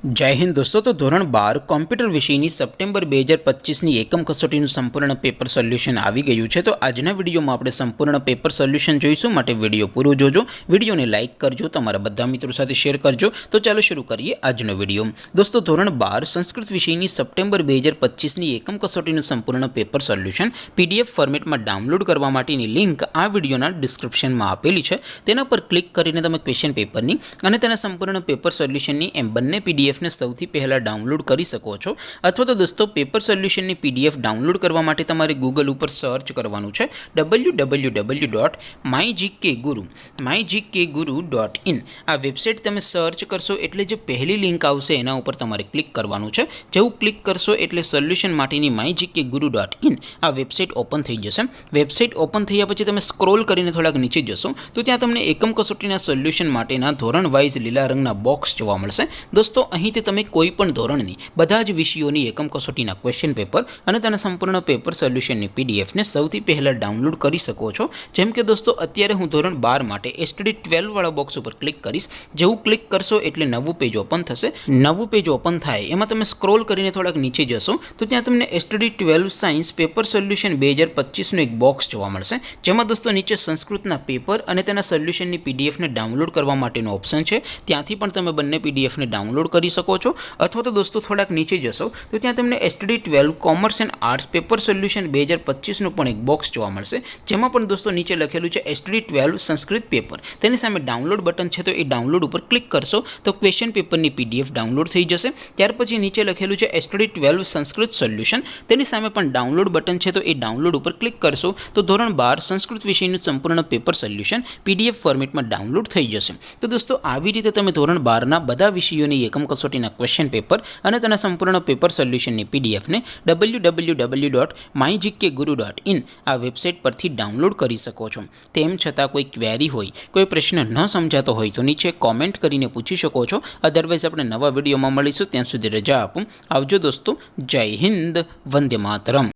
जय हिंद दोस्तों। तो धोरण 12 कॉम्प्यूटर विषयની સપ્ટેમ્બર 2025ની એકમ કસોટીનું સંપૂર્ણ પેપર સોલ્યુશન આવી ગયું છે। તો આજના વિડીયોમાં આપણે સંપૂર્ણ પેપર સોલ્યુશન જોઈશું, માટે વિડીયો પૂરો જોજો, વિડીયોને લાઇક કરજો, તમારા બધા મિત્રો સાથે શેર કરજો। તો ચાલો શરૂ કરીએ આજનો વિડીયો। દોસ્તો ધોરણ 12 સંસ્કૃત વિષયની સપ્ટેમ્બર 2025ની એકમ કસોટીનું સંપૂર્ણ પેપર સોલ્યુશન પીડીએફ ફોર્મેટમાં ડાઉનલોડ કરવા માટેની લિંક આ વિડીયોના ડિસ્ક્રિપ્શનમાં આપેલી છે। તેના પર ક્લિક કરીને તમે ક્વેશ્ચન પેપરની અને તેના સંપૂર્ણ પેપર સોલ્યુશનની એમ બંને પીડીએફ ने સૌથી પહેલા ડાઉનલોડ કરી શકો છો। અથવા તો દોસ્તો પેપર સોલ્યુશનની પીડીએફ ડાઉનલોડ કરવા માટે તમારે ગૂગલ ઉપર સર્ચ કરવાનું છે www.mygkguru.in। આ વેબસાઇટ તમે સર્ચ કરશો એટલે જે પહેલી લિંક આવશે એના ઉપર તમારે ક્લિક કરવાનું છે। જેવું ક્લિક કરશો એટલે સોલ્યુશન માટેની mygkguru.in આ વેબસાઇટ ઓપન થઈ જશે। વેબસાઇટ ઓપન થયા પછી તમે સ્ક્રોલ કરીને થોડાક નીચે જશો તો ત્યાં તમને એકમ કસોટીના સોલ્યુશન માટેના ધોરણ વાઇઝ લીલા રંગના બોક્સ જોવા મળશે। દોસ્તો અહીંથી તમે કોઈપણ ધોરણની બધા જ વિષયોની એકમ કસોટીના ક્વેશ્ચન પેપર અને તેના સંપૂર્ણ પેપર સોલ્યુશનની પીડીએફને સૌથી પહેલાં ડાઉનલોડ કરી શકો છો। જેમ કે દોસ્તો અત્યારે હું ધોરણ 12 માટે એસટીડી 12 વાળા બોક્સ ઉપર ક્લિક કરીશ। જેવું ક્લિક કરશો એટલે નવું પેજ ઓપન થશે। નવું પેજ ઓપન થાય એમાં તમે સ્ક્રોલ કરીને થોડાક નીચે જશો તો ત્યાં તમને એસટીડી 12 સાયન્સ પેપર સોલ્યુશન 2025નું એક બોક્સ જોવા મળશે, જેમાં દોસ્તો નીચે સંસ્કૃતના પેપર અને તેના સોલ્યુશનની પીડીએફને ડાઉનલોડ કરવા માટેનો ઓપ્શન છે। ત્યાંથી પણ તમે બંને પીડીએફને ડાઉનલોડ કરી શકો છો। અથવા તો દોસ્તો થોડાક નીચે જશો તો ત્યાં તમને STD 12 commerce and arts paper solution 2025નું પણ એક બોક્સ જોવા મળશે, જેમાં પણ દોસ્તો નીચે લખેલું છે એસટીડી 12 સંસ્કૃત પેપર। તેની સામે ડાઉનલોડ બટન છે, તો એ ડાઉનલોડ ઉપર ક્લિક કરશો તો ક્વેશ્ચન પેપરની પીડીએફ ડાઉનલોડ થઈ જશે। ત્યાર પછી નીચે લખેલું છે એસટીડી 12 સંસ્કૃત સોલ્યુશન, તેની સામે પણ ડાઉનલોડ બટન છે, તો એ ડાઉનલોડ ઉપર ક્લિક કરશો તો ધોરણ 12 સંસ્કૃત વિષયનું સંપૂર્ણ પેપર સોલ્યુશન પીડીએફ ફોર્મેટમાં ડાઉનલોડ થઈ જશે। તો દોસ્તો આવી રીતે તમે ધોરણ 12ના બધા વિષયોની એકમ કસોટીના ક્વેશ્ચન પેપર અને તેના સંપૂર્ણ પેપર સોલ્યુશનની પીડીએફને www.mygkguru.in આ વેબસાઇટ પરથી ડાઉનલોડ કરી શકો છો। તેમ છતાં કોઈ ક્વેરી હોય, કોઈ પ્રશ્ન ન સમજાતો હોય તો નીચે કોમેન્ટ કરીને પૂછી શકો છો। અધરવાઇઝ આપણે નવા વિડીયોમાં મળીશું, ત્યાં સુધી રજા આપું। આવજો દોસ્તો, જય હિન્દ, વંદે માતરમ।